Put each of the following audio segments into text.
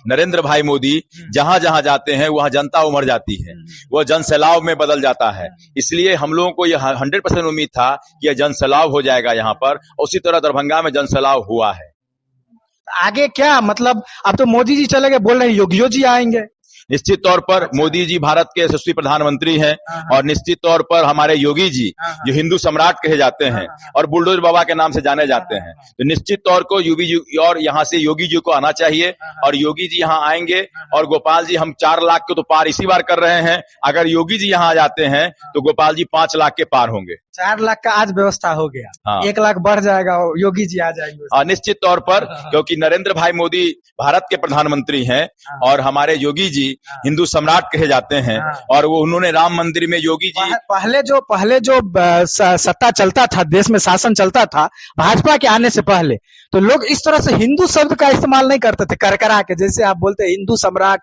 नरेंद्र भाई मोदी जहां जहां जाते हैं वहां जनता उमड़ जाती है, वह जन सैलाब में बदल जाता है। इसलिए हम लोगों को यह 100% उम्मीद था कि यह जन सैलाब हो जाएगा यहाँ पर, उसी तरह दरभंगा में जन सैलाब हुआ है। आगे क्या मतलब, अब तो मोदी जी चले गए, बोल रहे हैं योगी जी आएंगे। निश्चित तौर पर मोदी जी भारत के यशस्वी प्रधानमंत्री हैं और निश्चित तौर पर हमारे योगी जी जो हिंदू सम्राट कहे जाते हैं और बुलडोजर बाबा के नाम से जाने जाते हैं, तो निश्चित तौर को योगी जी और यहाँ से योगी जी को आना चाहिए और योगी जी यहाँ आएंगे। और गोपाल जी, हम 4 लाख को तो पार इसी बार कर रहे हैं, अगर योगी जी यहाँ आ जाते हैं तो गोपाल जी 5 लाख के पार होंगे। 4 लाख का आज व्यवस्था हो गया, हाँ। 1 लाख बढ़ जाएगा, योगी जी आ जाएंगे। निश्चित तौर पर, क्योंकि नरेंद्र भाई मोदी भारत के प्रधानमंत्री हैं और हमारे योगी जी हिंदू सम्राट कहे जाते हैं और वो उन्होंने राम मंदिर में योगी जी पहले जो सत्ता चलता था, देश में शासन चलता था भाजपा के आने से पहले, तो लोग इस तरह से हिंदू शब्द का इस्तेमाल नहीं करते थे करकरा के, जैसे आप बोलते हैं हिंदू सम्राट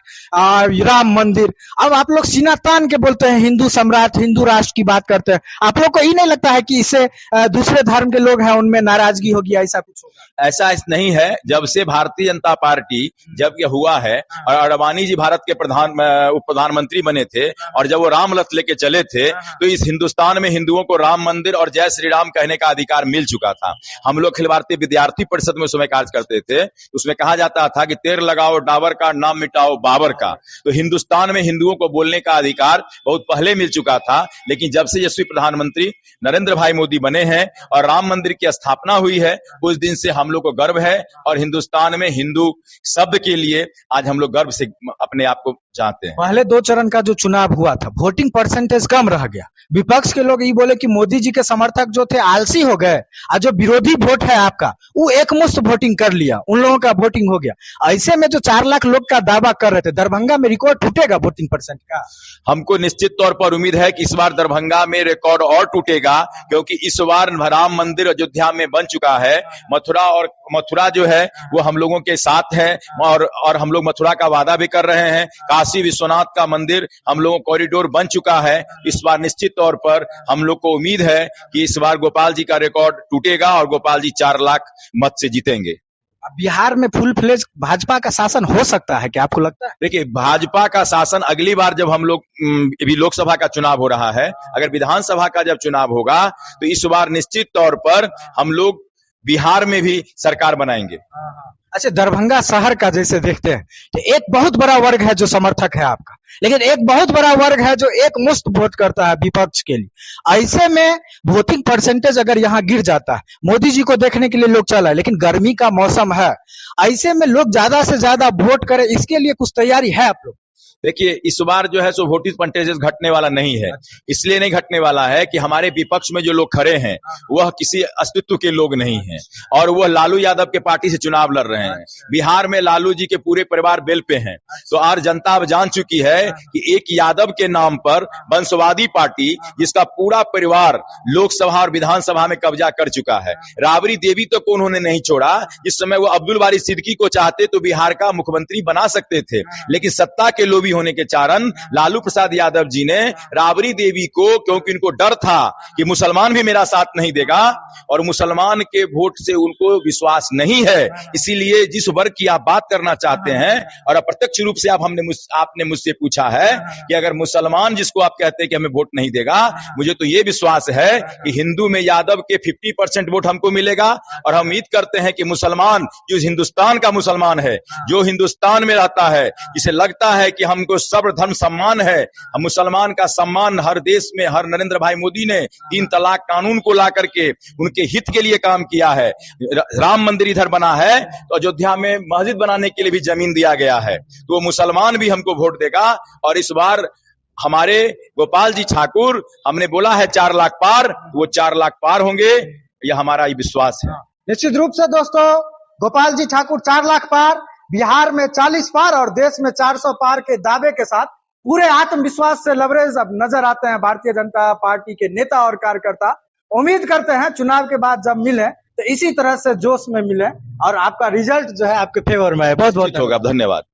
राम मंदिर। अब आप लोग सीना तान के बोलते हैं हिंदू सम्राट, हिंदू राष्ट्र की बात करते हैं। आप लोग को ये नहीं लगता है कि इससे दूसरे धर्म के लोग हैं उनमें नाराजगी होगी, ऐसा कुछ होगा? ऐसा नहीं है। जब से भारतीय जनता पार्टी जब ये हुआ है और अडवाणी जी भारत के उप प्रधानमंत्री बने थे और जब वो राम रथ लेके चले थे, तो इस हिंदुस्तान में हिंदुओं को राम मंदिर और जय श्री राम कहने का अधिकार मिल चुका था। हम लोग अखिल भारतीय विद्यार्थी परिषद में उस समय कार्य करते थे, उसमें कहा जाता था कि तेर लगाओ डाबर का, नाम मिटाओ बाबर का। तो हिंदुस्तान में हिंदुओं को बोलने का अधिकार बहुत पहले मिल चुका था, लेकिन जब से यशस्वी प्रधानमंत्री नरेंद्र भाई मोदी बने हैं और राम मंदिर की स्थापना हुई है, उस दिन से हम लोग को गर्व है और हिंदुस्तान में हिंदू शब्द के लिए आज हम लोग गर्व से अपने आप को जानते हैं। पहले 2 चरण का जो चुनाव हुआ था, वोटिंग परसेंटेज कम रह गया। विपक्ष के लोग ये बोले कि मोदी जी के समर्थक जो थे आलसी हो गए और जो विरोधी वोट है आपका वो एकमुश्त वोटिंग कर लिया, उन लोगों का वोटिंग हो गया। ऐसे में जो 4 लाख लोग का दावा कर रहे थे, दरभंगा में रिकॉर्ड टूटेगा वोटिंग परसेंट का? हमको निश्चित तौर पर उम्मीद है कि इस बार दरभंगा में रिकॉर्ड और टूटेगा, क्योंकि इस बार राम मंदिर अयोध्या में बन चुका है। मथुरा जो है वो हम लोगों के साथ है और हम लोग मथुरा का वादा भी कर रहे हैं। काशी विश्वनाथ का मंदिर हम लोगों कॉरिडोर बन चुका है। इस बार निश्चित तौर पर हम लोग को उम्मीद है कि इस बार गोपाल जी का रिकॉर्ड टूटेगा और गोपाल जी 4 लाख मत से जीतेंगे। बिहार में फुल फ्लेज भाजपा का शासन हो सकता है क्या, आपको लगता है? देखिए, भाजपा का शासन अगली बार जब हम लोग अभी लोकसभा का चुनाव हो रहा है, अगर विधानसभा का जब चुनाव होगा तो इस बार निश्चित तौर पर हम लोग बिहार में भी सरकार बनाएंगे। अच्छा, दरभंगा शहर का जैसे देखते हैं कि एक बहुत बड़ा वर्ग है जो समर्थक है आपका, लेकिन एक बहुत बड़ा वर्ग है जो एक मुश्त वोट करता है विपक्ष के लिए। ऐसे में वोटिंग परसेंटेज अगर यहाँ गिर जाता है, मोदी जी को देखने के लिए लोग चला है, लेकिन गर्मी का मौसम है, ऐसे में लोग ज्यादा से ज्यादा वोट करें, इसके लिए कुछ तैयारी है आप लोग? देखिए, इस बार जो है सो वोटिंग परसेंटेज घटने वाला नहीं है। इसलिए नहीं घटने वाला है कि हमारे विपक्ष में जो लोग खड़े हैं वह किसी अस्तित्व के लोग नहीं हैं और वह लालू यादव के पार्टी से चुनाव लड़ रहे हैं। बिहार में लालू जी के पूरे परिवार बेल पे हैं, तो आज जनता अब जान चुकी है कि एक यादव के नाम पर वंशवादी पार्टी, जिसका पूरा परिवार लोकसभा और विधानसभा में कब्जा कर चुका है। राबड़ी देवी तक को उन्होंने नहीं छोड़ा। जिस समय वो अब्दुल बारी सिद्दीकी को चाहते तो बिहार का मुख्यमंत्री बना सकते थे, लेकिन सत्ता के लोभी होने के कारण लालू प्रसाद यादव जी ने राबड़ी देवी को, क्योंकि उनको डर था कि मुसलमान भी मेरा साथ नहीं देगा और मुसलमान के वोट से उनको विश्वास नहीं है, इसीलिए जिस वर्ग की आप बात करना चाहते हैं और अप्रत्यक्ष रूप से आपने मुझसे पूछा है कि अगर मुसलमान जिसको आप कहते हैं कि हमें वोट नहीं देगा, मुझे तो ये विश्वास है कि हिंदू में यादव के 50% वोट हमको मिलेगा और हम उम्मीद करते हैं कि मुसलमान जो हिंदुस्तान का मुसलमान है, जो हिंदुस्तान में रहता है, जिसे लगता है कि हमको सर्व धर्म सम्मान है, हम मुसलमान का सम्मान हर देश में, हर नरेंद्र भाई मोदी ने 3 तलाक कानून को ला करके उनके हित के लिए काम किया है। राम मंदिर इधर बना है तो अयोध्या में मस्जिद बनाने के लिए भी जमीन दिया गया है, तो मुसलमान भी हमको वोट देगा और इस बार हमारे गोपाल जी ठाकुर, हमने बोला है 4 लाख पार, वो 4 लाख पार होंगे, यह हमारा विश्वास है। निश्चित रूप से दोस्तों, गोपाल जी ठाकुर 4 लाख पार, बिहार में 40 पार और देश में 400 पार के दावे के साथ पूरे आत्मविश्वास से लबरेज अब नजर आते हैं भारतीय जनता पार्टी के नेता और कार्यकर्ता। उम्मीद करते हैं चुनाव के बाद जब मिले तो इसी तरह से जोश में मिले और आपका रिजल्ट जो है आपके फेवर में है। बहुत बहुत होगा। धन्यवाद।